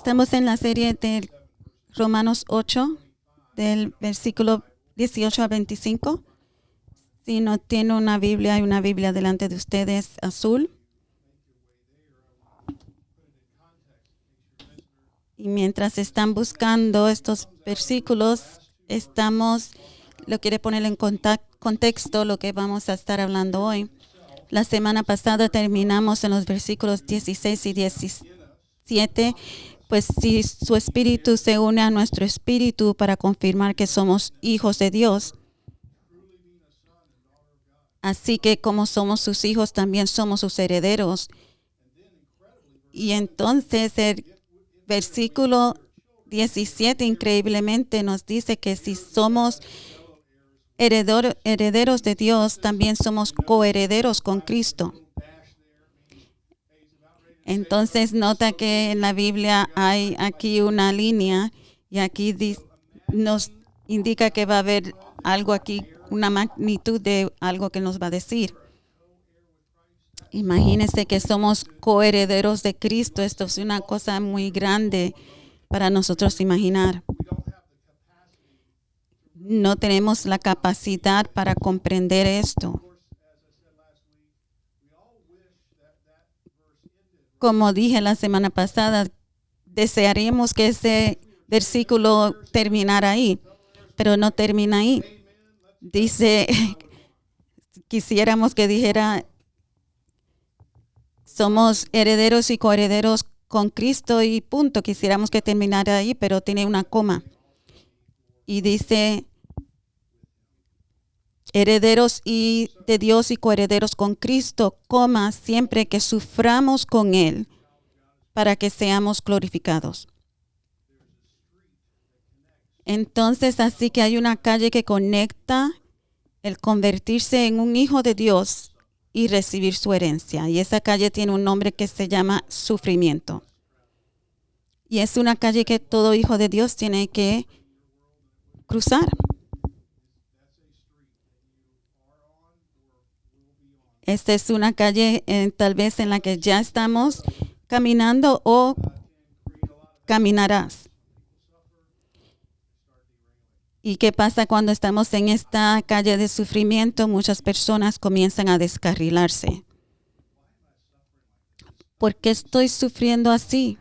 Estamos en la serie de Romanos 8, del versículo 18 a 25. Si no tiene una Biblia, hay una Biblia delante de ustedes azul. Y mientras están buscando estos versículos, lo quiere poner en contexto lo que vamos a estar hablando hoy. La semana pasada terminamos en los versículos 16 y 17. Pues si su espíritu se une a nuestro espíritu para confirmar que somos hijos de Dios, así que como somos sus hijos, también somos sus herederos. Y entonces el versículo 17 increíblemente nos dice que si somos herederos de Dios, también somos coherederos con Cristo. Entonces nota que en la Biblia hay aquí una línea y aquí nos indica que va a haber algo aquí, una magnitud de algo que nos va a decir. Imagínense que somos coherederos de Cristo. Esto es una cosa muy grande para nosotros imaginar. No tenemos la capacidad para comprender esto. Como dije la semana pasada, desearíamos que ese versículo terminara ahí, pero no termina ahí. Dice, quisiéramos que dijera, somos herederos y coherederos con Cristo y punto. Quisiéramos que terminara ahí, pero tiene una coma. Y dice, herederos y de Dios y coherederos con Cristo, coma, siempre que suframos con Él para que seamos glorificados. Entonces, así que hay una calle que conecta el convertirse en un hijo de Dios y recibir su herencia. Y esa calle tiene un nombre que se llama sufrimiento. Y es una calle que todo hijo de Dios tiene que cruzar. Esta es una calle tal vez en la que ya estamos caminando o caminarás. ¿Y qué pasa cuando estamos en esta calle de sufrimiento? Muchas personas comienzan a descarrilarse. ¿Por qué estoy sufriendo así?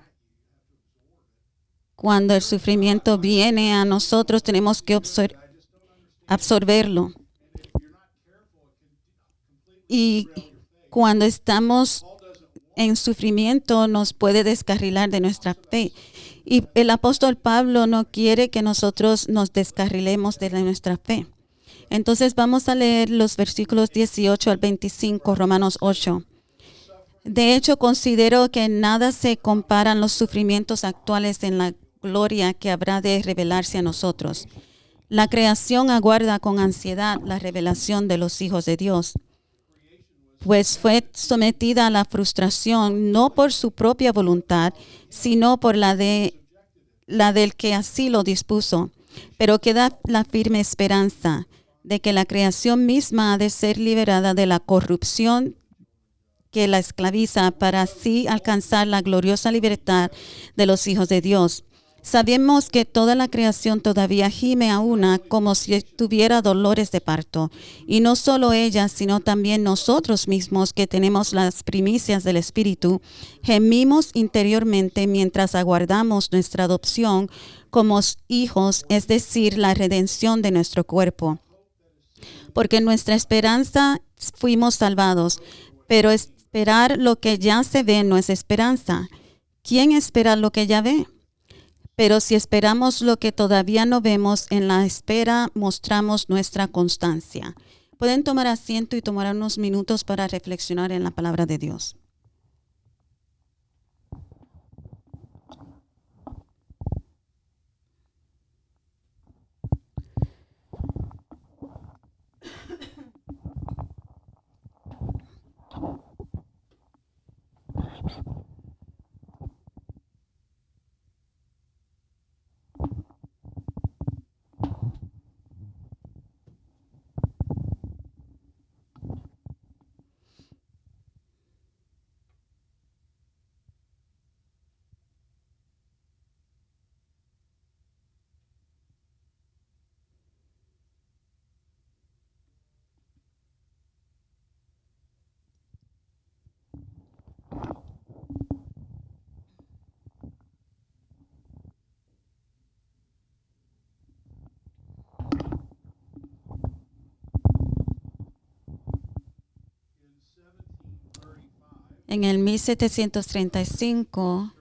Cuando el sufrimiento viene a nosotros, tenemos que absorberlo. Y cuando estamos en sufrimiento, nos puede descarrilar de nuestra fe. Y el apóstol Pablo no quiere que nosotros nos descarrilemos de nuestra fe. Entonces vamos a leer los versículos 18 al 25, Romanos 8. De hecho, considero que nada se comparan los sufrimientos actuales en la gloria que habrá de revelarse a nosotros. La creación aguarda con ansiedad la revelación de los hijos de Dios, pues fue sometida a la frustración no por su propia voluntad, sino por la del que así lo dispuso. Pero queda la firme esperanza de que la creación misma ha de ser liberada de la corrupción que la esclaviza para así alcanzar la gloriosa libertad de los hijos de Dios. Sabemos que toda la creación todavía gime a una como si tuviera dolores de parto. Y no solo ella, sino también nosotros mismos que tenemos las primicias del Espíritu, gemimos interiormente mientras aguardamos nuestra adopción como hijos, es decir, la redención de nuestro cuerpo. Porque en nuestra esperanza fuimos salvados, pero esperar lo que ya se ve no es esperanza. ¿Quién espera lo que ya ve? Pero si esperamos lo que todavía no vemos, en la espera mostramos nuestra constancia. Pueden tomar asiento y tomar unos minutos para reflexionar en la palabra de Dios. En el 1735,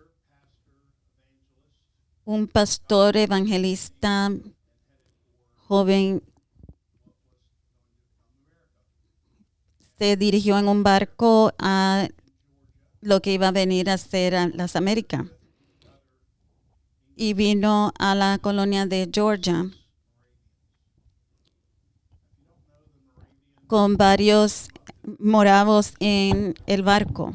un pastor evangelista joven se dirigió en un barco a lo que iba a venir a ser a las Américas y vino a la colonia de Georgia con varios moravos en el barco.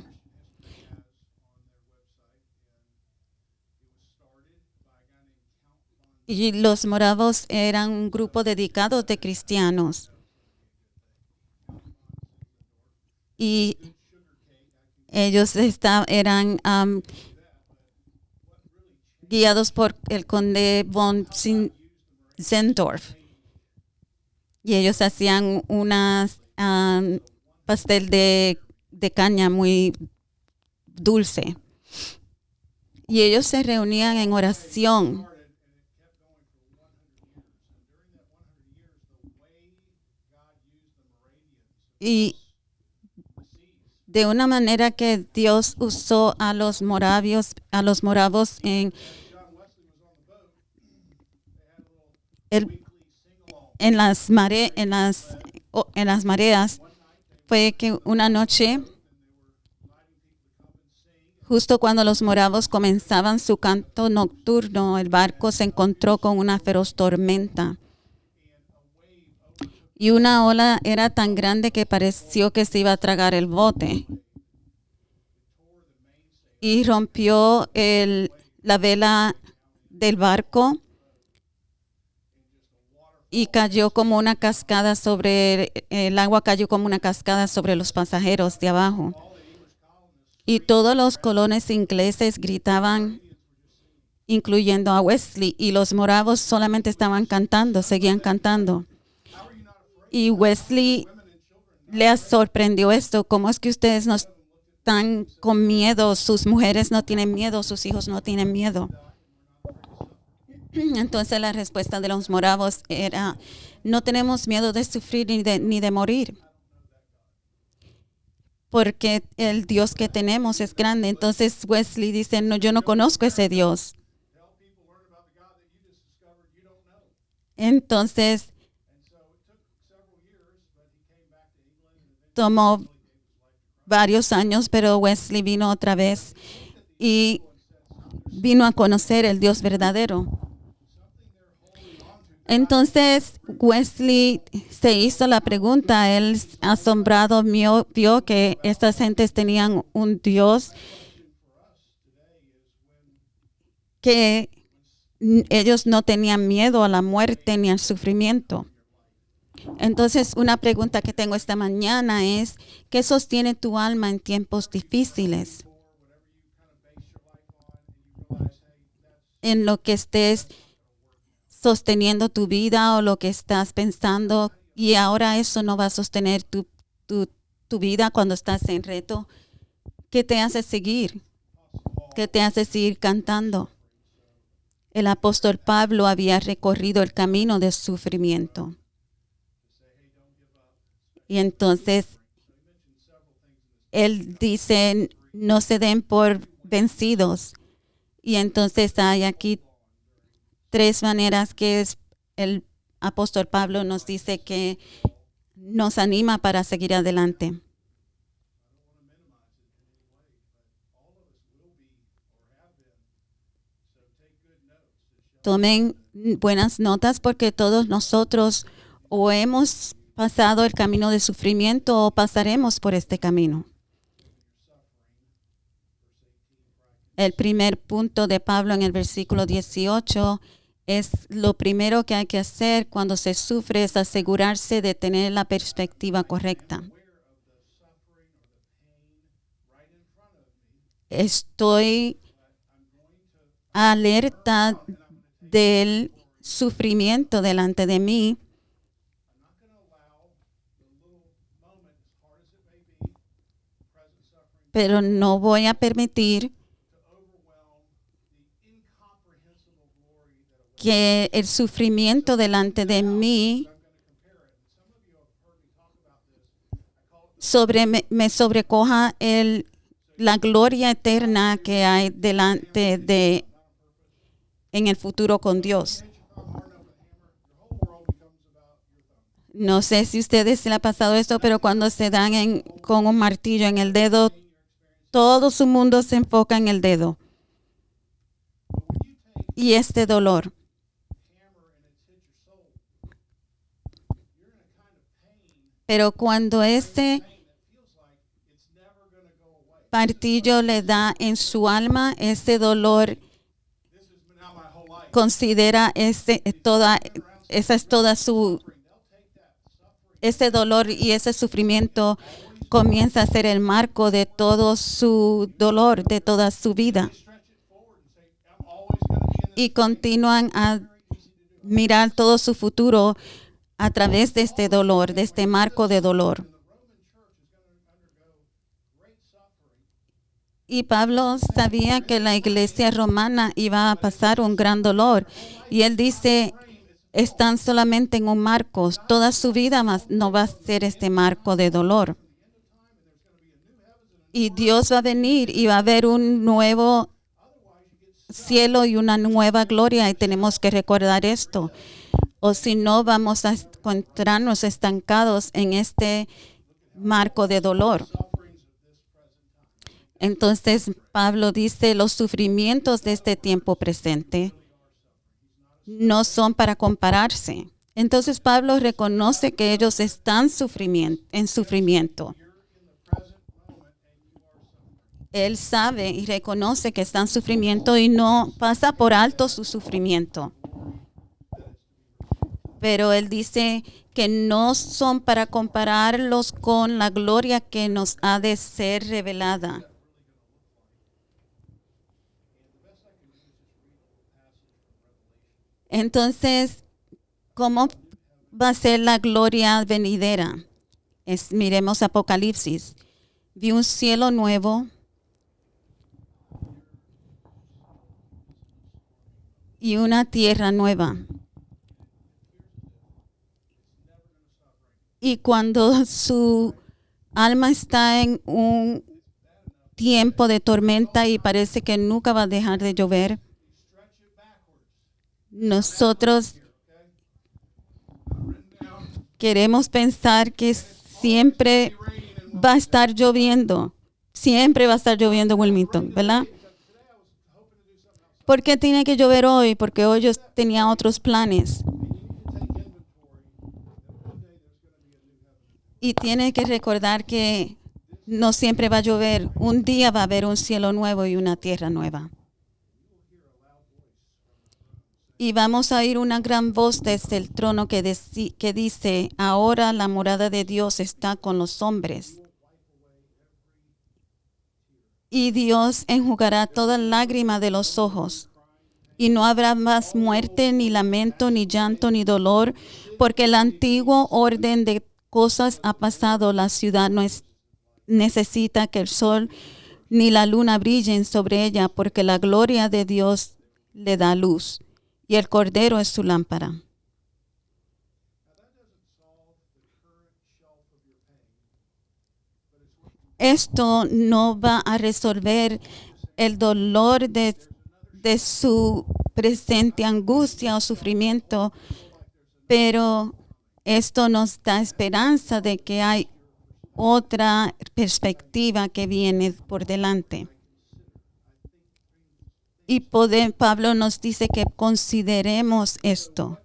Y los moravos eran un grupo dedicado de cristianos. Y ellos eran guiados por el conde von Zendorf. Y ellos hacían unas pastel de caña muy dulce. Y ellos se reunían en oración. Y de una manera que Dios usó a los moravos en las mareas, fue que una noche, justo cuando los moravos comenzaban su canto nocturno, el barco se encontró con una feroz tormenta. Y una ola era tan grande que pareció que se iba a tragar el bote. Y rompió la vela del barco y cayó como una cascada el agua cayó como una cascada sobre los pasajeros de abajo. Y todos los colonos ingleses gritaban, incluyendo a Wesley, y los moravos solamente estaban cantando, seguían cantando. Y Wesley le sorprendió esto. ¿Cómo es que ustedes no están con miedo? Sus mujeres no tienen miedo, sus hijos no tienen miedo. Entonces la respuesta de los moravos era: no tenemos miedo de sufrir ni de morir, porque el Dios que tenemos es grande. Entonces Wesley dice: no, yo no conozco ese Dios. Entonces tomó varios años, pero Wesley vino otra vez y vino a conocer el Dios verdadero. Entonces Wesley se hizo la pregunta. Él, asombrado, vio que estas gentes tenían un Dios que ellos no tenían miedo a la muerte ni al sufrimiento. Entonces, una pregunta que tengo esta mañana es: ¿qué sostiene tu alma en tiempos difíciles? En lo que estés sosteniendo tu vida o lo que estás pensando, y ahora eso no va a sostener tu vida cuando estás en reto. ¿Qué te hace seguir? ¿Qué te hace seguir cantando? El apóstol Pablo había recorrido el camino del sufrimiento. Y entonces él dice: no se den por vencidos. Y entonces hay aquí 3 maneras que el apóstol Pablo nos dice que nos anima para seguir adelante. Tomen buenas notas, porque todos nosotros o hemos pasado el camino de sufrimiento o pasaremos por este camino. El primer punto de Pablo en el versículo 18 es: lo primero que hay que hacer cuando se sufre es asegurarse de tener la perspectiva correcta. Estoy alerta del sufrimiento delante de mí, pero no voy a permitir que el sufrimiento delante de mí me sobrecoja el la gloria eterna que hay delante de en el futuro con Dios. No sé si a ustedes se les ha pasado esto, pero cuando se dan con un martillo en el dedo, todo su mundo se enfoca en el dedo. Y este dolor. Pero cuando este martillo le da en su alma, ese dolor considera esa es toda su, ese dolor y ese sufrimiento comienza a ser el marco de todo su dolor, de toda su vida. Y continúan a mirar todo su futuro a través de este dolor, de este marco de dolor. Y Pablo sabía que la iglesia romana iba a pasar un gran dolor. Y él dice, están solamente en un marco. Toda su vida no va a ser este marco de dolor. Y Dios va a venir y va a haber un nuevo cielo y una nueva gloria. Y tenemos que recordar esto. O si no, vamos a encontrarnos estancados en este marco de dolor. Entonces Pablo dice, los sufrimientos de este tiempo presente no son para compararse. Entonces Pablo reconoce que ellos están en sufrimiento. Él sabe y reconoce que están en sufrimiento y no pasa por alto su sufrimiento. Pero él dice que no son para compararlos con la gloria que nos ha de ser revelada. Entonces, ¿cómo va a ser la gloria venidera? Miremos Apocalipsis. Vi un cielo nuevo y una tierra nueva. Y cuando su alma está en un tiempo de tormenta y parece que nunca va a dejar de llover, nosotros queremos pensar que siempre va a estar lloviendo. Siempre va a estar lloviendo en Wilmington, ¿verdad? ¿Por qué tiene que llover hoy? Porque hoy yo tenía otros planes. Y tiene que recordar que no siempre va a llover. Un día va a haber un cielo nuevo y una tierra nueva. Y vamos a oír una gran voz desde el trono que dice, ahora la morada de Dios está con los hombres. Y Dios enjugará toda lágrima de los ojos. Y no habrá más muerte, ni lamento, ni llanto, ni dolor, porque el antiguo orden de cosas ha pasado. La ciudad no necesita que el sol ni la luna brillen sobre ella, porque la gloria de Dios le da luz. Y el Cordero es su lámpara. Esto no va a resolver el dolor de su presente angustia o sufrimiento, pero esto nos da esperanza de que hay otra perspectiva que viene por delante. Y Pablo nos dice que consideremos esto.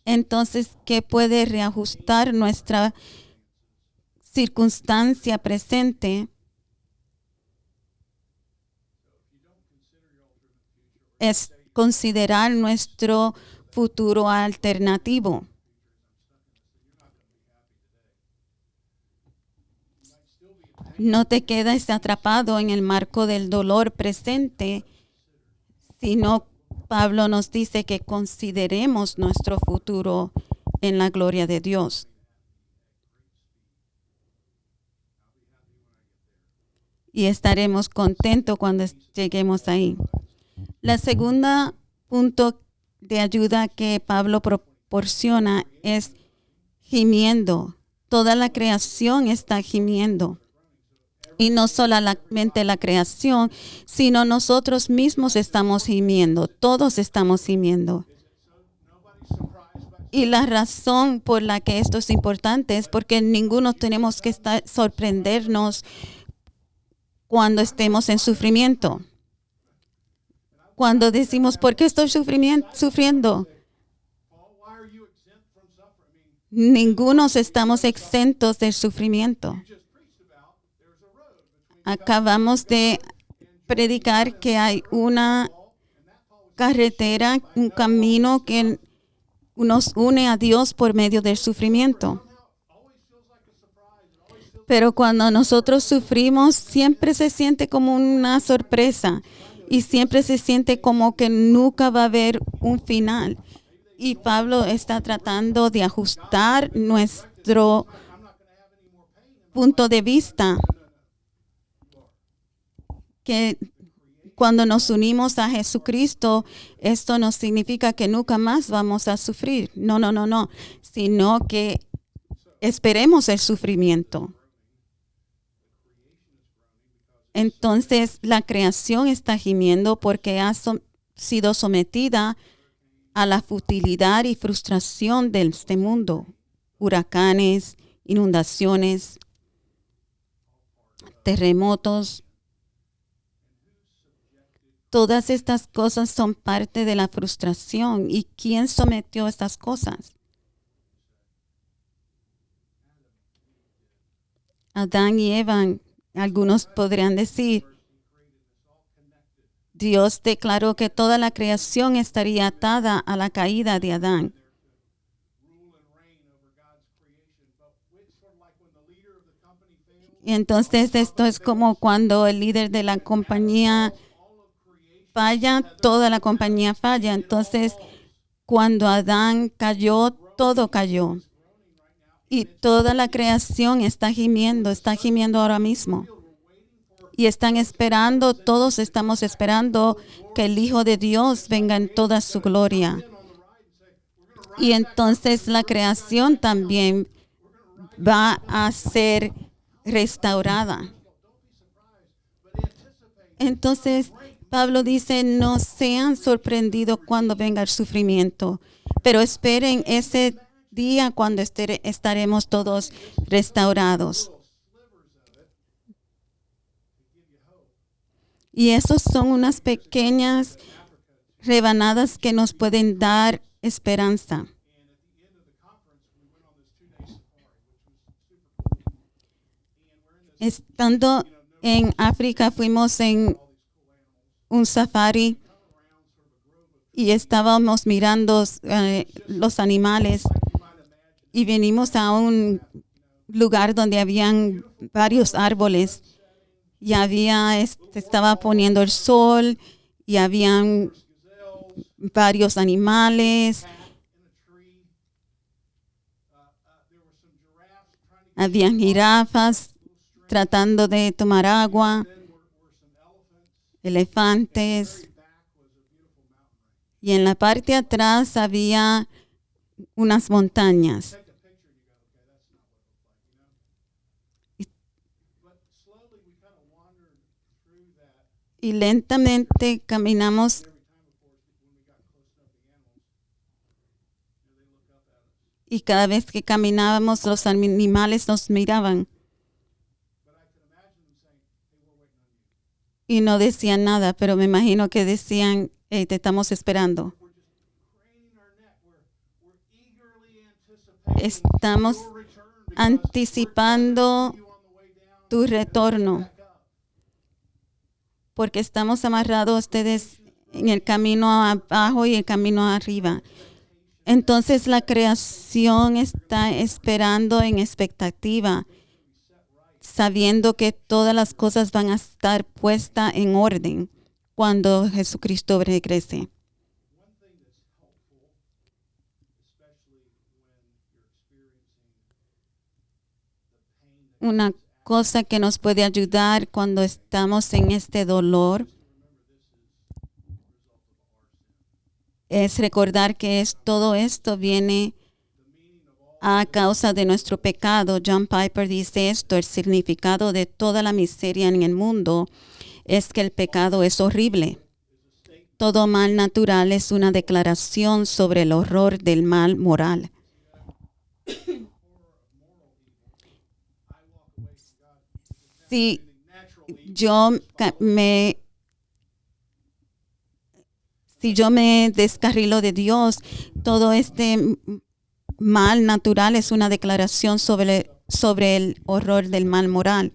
Entonces, ¿qué puede reajustar nuestra circunstancia presente? Es considerar nuestro futuro alternativo. No te quedes atrapado en el marco del dolor presente, sino Pablo nos dice que consideremos nuestro futuro en la gloria de Dios. Y estaremos contentos cuando lleguemos ahí. La segunda punto de ayuda que Pablo proporciona es gimiendo. Toda la creación está gimiendo. Y no solamente la creación, sino nosotros mismos estamos gimiendo. Todos estamos gimiendo. Y la razón por la que esto es importante es porque ninguno tenemos que sorprendernos cuando estemos en sufrimiento. Cuando decimos, ¿por qué estoy sufriendo? Ninguno estamos exentos del sufrimiento. Acabamos de predicar que hay una carretera, un camino que nos une a Dios por medio del sufrimiento. Pero cuando nosotros sufrimos, siempre se siente como una sorpresa y siempre se siente como que nunca va a haber un final. Y Pablo está tratando de ajustar nuestro punto de vista, que cuando nos unimos a Jesucristo, esto no significa que nunca más vamos a sufrir. No, sino que esperemos el sufrimiento. Entonces, la creación está gimiendo porque ha sido sometida a la futilidad y frustración de este mundo. Huracanes, inundaciones, terremotos. Todas estas cosas son parte de la frustración. ¿Y quién sometió estas cosas? Adán y Eva. Algunos podrían decir, Dios declaró que toda la creación estaría atada a la caída de Adán. Y entonces esto es como cuando el líder de la compañía falla, toda la compañía falla. Entonces, cuando Adán cayó, todo cayó. Y toda la creación está gimiendo ahora mismo. Y están esperando, todos estamos esperando que el Hijo de Dios venga en toda su gloria. Y entonces la creación también va a ser restaurada. Entonces, Pablo dice, no sean sorprendidos cuando venga el sufrimiento, pero esperen ese día cuando estaremos todos restaurados. Y esos son unas pequeñas rebanadas que nos pueden dar esperanza. Estando en África, fuimos en un safari y estábamos mirando los animales y venimos a un lugar donde habían varios árboles y estaba poniendo el sol y habían varios animales. Habían jirafas tratando de tomar agua, elefantes. Y en la parte de atrás había unas montañas. Y lentamente caminamos. Y cada vez que caminábamos, los animales nos miraban. Y no decían nada, pero me imagino que decían, hey, te estamos esperando. Estamos anticipando tu retorno, porque estamos amarrados a ustedes en el camino abajo y el camino arriba. Entonces la creación está esperando en expectativa, sabiendo que todas las cosas van a estar puestas en orden cuando Jesucristo regrese. Una cosa que nos puede ayudar cuando estamos en este dolor es recordar que todo esto viene a causa de nuestro pecado. John Piper dice esto: el significado de toda la miseria en el mundo es que el pecado es horrible. Todo mal natural es una declaración sobre el horror del mal moral. Si yo me descarrilo de Dios, todo este mal natural es una declaración sobre el horror del mal moral.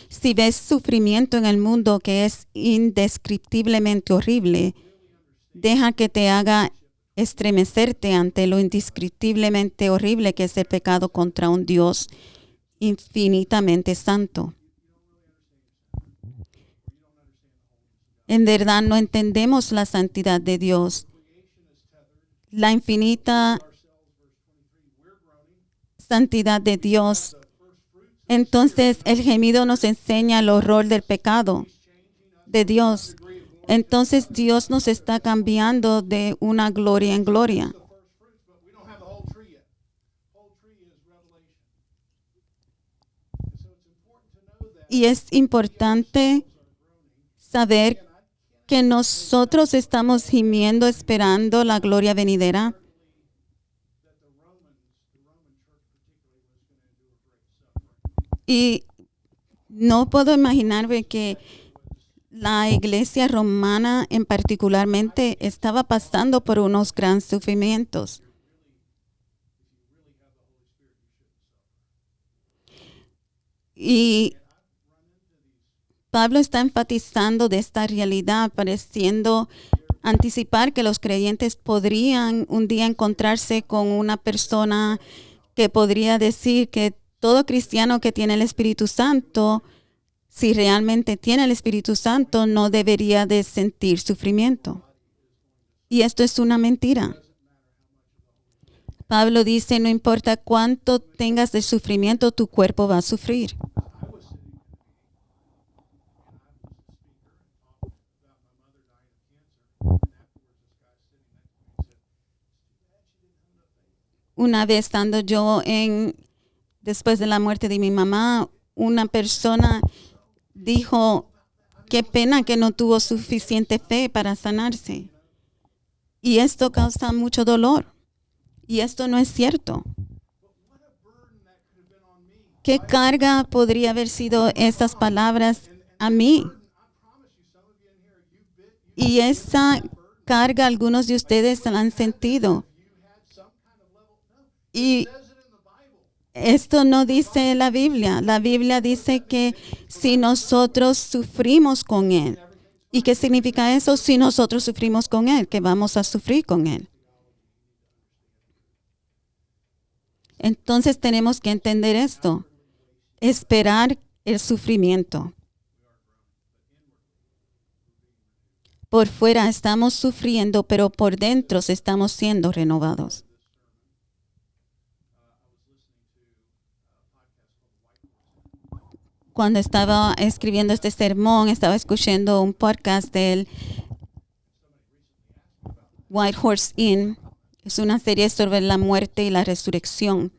Si ves sufrimiento en el mundo que es indescriptiblemente horrible, deja que te haga estremecerte ante lo indescriptiblemente horrible que es el pecado contra un Dios infinitamente santo. En verdad no entendemos la santidad de Dios, la infinita santidad de Dios. Entonces el gemido nos enseña el horror del pecado de Dios. Entonces Dios nos está cambiando de una gloria en gloria. Y es importante saber que nosotros estamos gimiendo esperando la gloria venidera. Y no puedo imaginarme que la iglesia romana en particularmente estaba pasando por unos grandes sufrimientos. Y Pablo está enfatizando de esta realidad, pareciendo anticipar que los creyentes podrían un día encontrarse con una persona que podría decir que todo cristiano que tiene el Espíritu Santo, si realmente tiene el Espíritu Santo, no debería de sentir sufrimiento. Y esto es una mentira. Pablo dice, no importa cuánto tengas de sufrimiento, tu cuerpo va a sufrir. Una vez estando yo después de la muerte de mi mamá, una persona dijo, qué pena que no tuvo suficiente fe para sanarse. Y esto causa mucho dolor. Y esto no es cierto. ¿Qué carga podría haber sido estas palabras a mí? Y esa carga algunos de ustedes la han sentido. Y esto no dice la Biblia. La Biblia dice que si nosotros sufrimos con Él. ¿Y qué significa eso? Si nosotros sufrimos con Él, que vamos a sufrir con Él. Entonces tenemos que entender esto. Esperar el sufrimiento. Por fuera estamos sufriendo, pero por dentro estamos siendo renovados. Cuando estaba escribiendo este sermón, estaba escuchando un podcast del White Horse Inn. Es una serie sobre la muerte y la resurrección.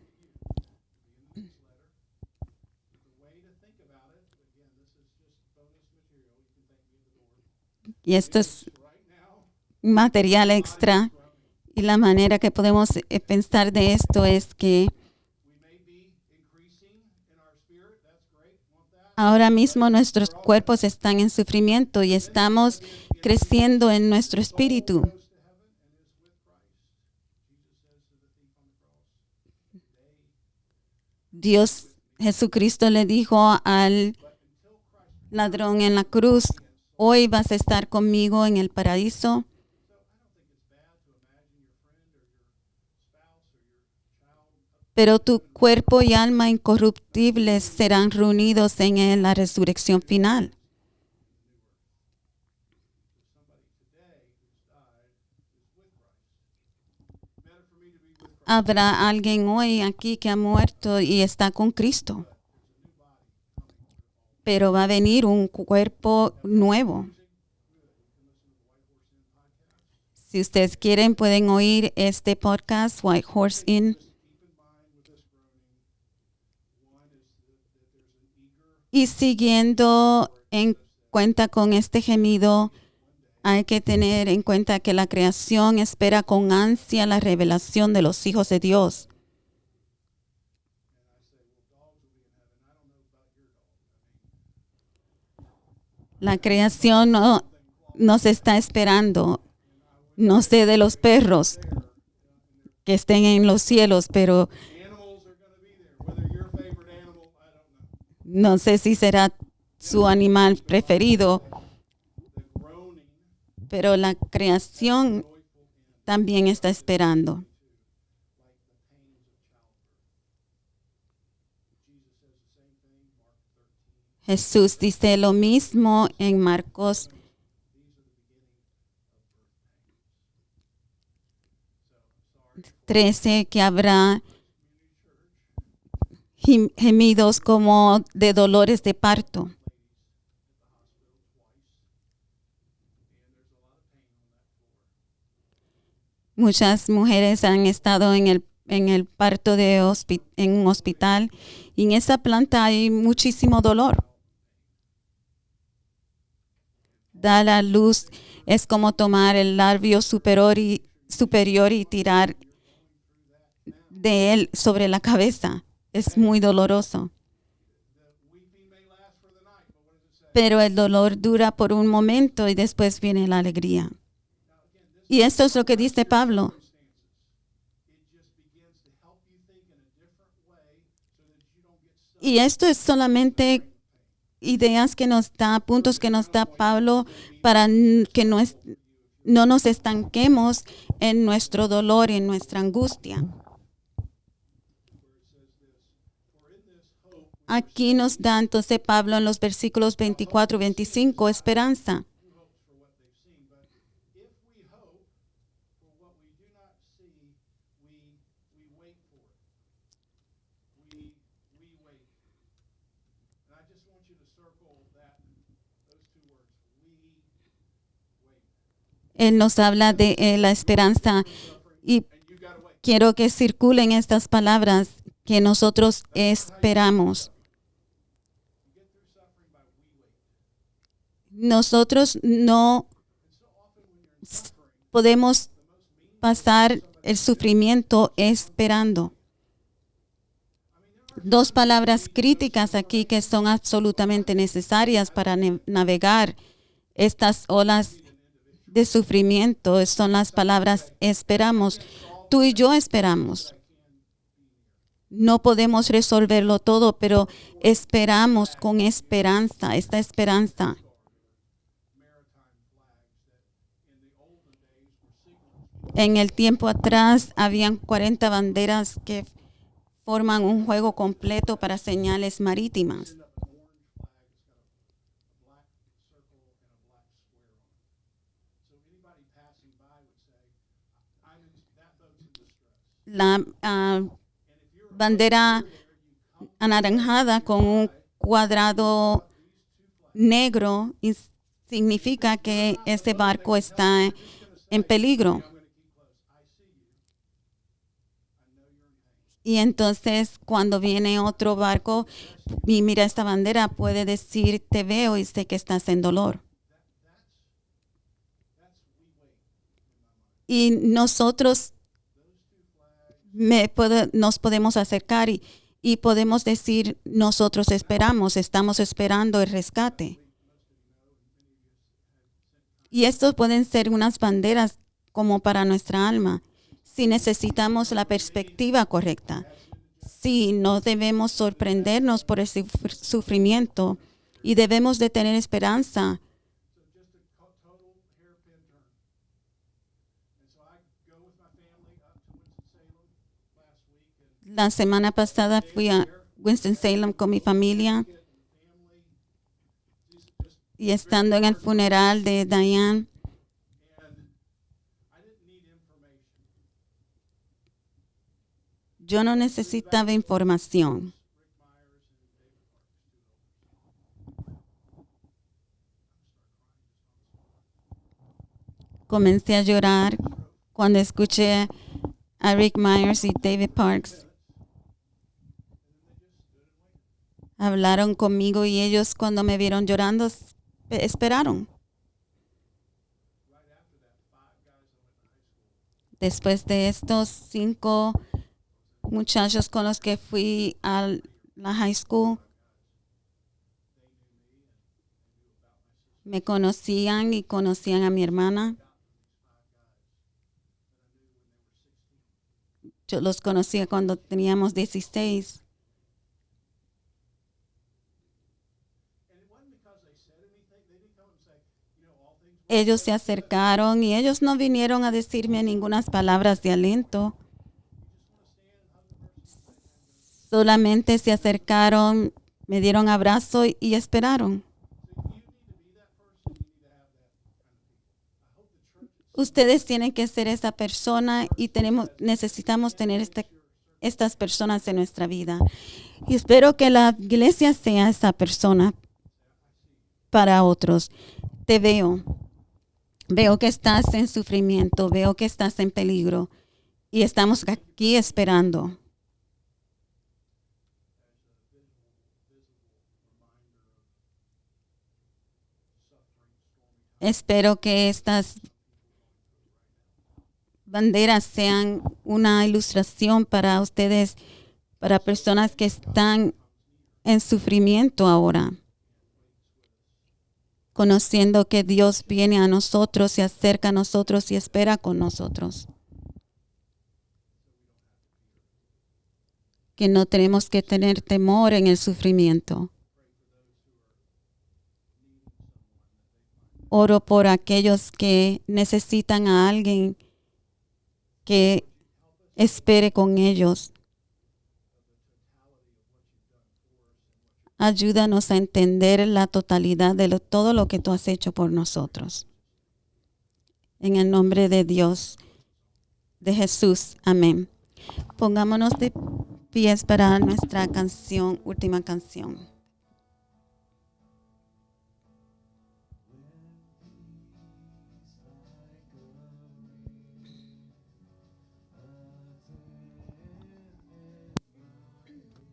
Y esto es material extra. Y la manera que podemos pensar de esto es que ahora mismo nuestros cuerpos están en sufrimiento y estamos creciendo en nuestro espíritu. Dios, Jesucristo le dijo al ladrón en la cruz, hoy vas a estar conmigo en el paraíso. Pero tu cuerpo y alma incorruptibles serán reunidos en la resurrección final. Habrá alguien hoy aquí que ha muerto y está con Cristo. Pero va a venir un cuerpo nuevo. Si ustedes quieren, pueden oír este podcast, White Horse Inn. Y siguiendo en cuenta con este gemido, hay que tener en cuenta que la creación espera con ansia la revelación de los hijos de Dios. La creación no nos está esperando. No sé de los perros que estén en los cielos, pero no sé si será su animal preferido. Pero la creación también está esperando. Jesús dice lo mismo en Marcos 13, que habrá gemidos como de dolores de parto. Muchas mujeres han estado en el parto en un hospital, y en esa planta hay muchísimo dolor. Dar a luz es como tomar el labio superior y tirar de él sobre la cabeza. Es muy doloroso. Pero el dolor dura por un momento y después viene la alegría. Y esto es lo que dice Pablo. Y esto es solamente ideas que nos da, puntos que nos da Pablo para que no nos estanquemos en nuestro dolor y en nuestra angustia. Aquí nos da entonces Pablo en los versículos 24 y 25 esperanza. Él nos habla de la esperanza, y quiero que circulen estas palabras, que nosotros esperamos. Nosotros no podemos pasar el sufrimiento esperando. Dos palabras críticas aquí que son absolutamente necesarias para navegar estas olas de sufrimiento son las palabras esperamos. Tú y yo esperamos. No podemos resolverlo todo, pero esperamos con esperanza, esta esperanza. En el tiempo atrás habían 40 banderas que forman un juego completo para señales marítimas. La bandera anaranjada con un cuadrado negro significa que este barco está en peligro. Y entonces cuando viene otro barco y mira esta bandera, puede decir te veo y sé que estás en dolor. Y nosotros nos podemos acercar y podemos decir nosotros estamos esperando el rescate. Y estos pueden ser unas banderas como para nuestra alma. Si necesitamos la perspectiva correcta, si no debemos sorprendernos por el sufrimiento y debemos de tener esperanza. La semana pasada fui a Winston-Salem con mi familia, y estando en el funeral de Diane, yo no necesitaba información. Comencé a llorar cuando escuché a Rick Myers y David Parks. hablaron conmigo y ellos cuando me vieron llorando esperaron. Después de estos 5 muchachos con los que fui a la high school, me conocían y conocían a mi hermana. Yo los conocía cuando teníamos 16. Ellos se acercaron y ellos no vinieron a decirme ninguna palabras de aliento. Solamente se acercaron, me dieron abrazo y esperaron. Ustedes tienen que ser esa persona y necesitamos tener estas personas en nuestra vida. Y espero que la iglesia sea esa persona para otros. Te veo. Veo que estás en sufrimiento, veo que estás en peligro y estamos aquí esperando. Espero que estas banderas sean una ilustración para ustedes, para personas que están en sufrimiento ahora, conociendo que Dios viene a nosotros, se acerca a nosotros y espera con nosotros. Que no tenemos que tener temor en el sufrimiento. Oro por aquellos que necesitan a alguien que espere con ellos. Ayúdanos a entender la totalidad de todo lo que tú has hecho por nosotros. En el nombre de Dios, de Jesús. Amén. Pongámonos de pies para nuestra canción, última canción.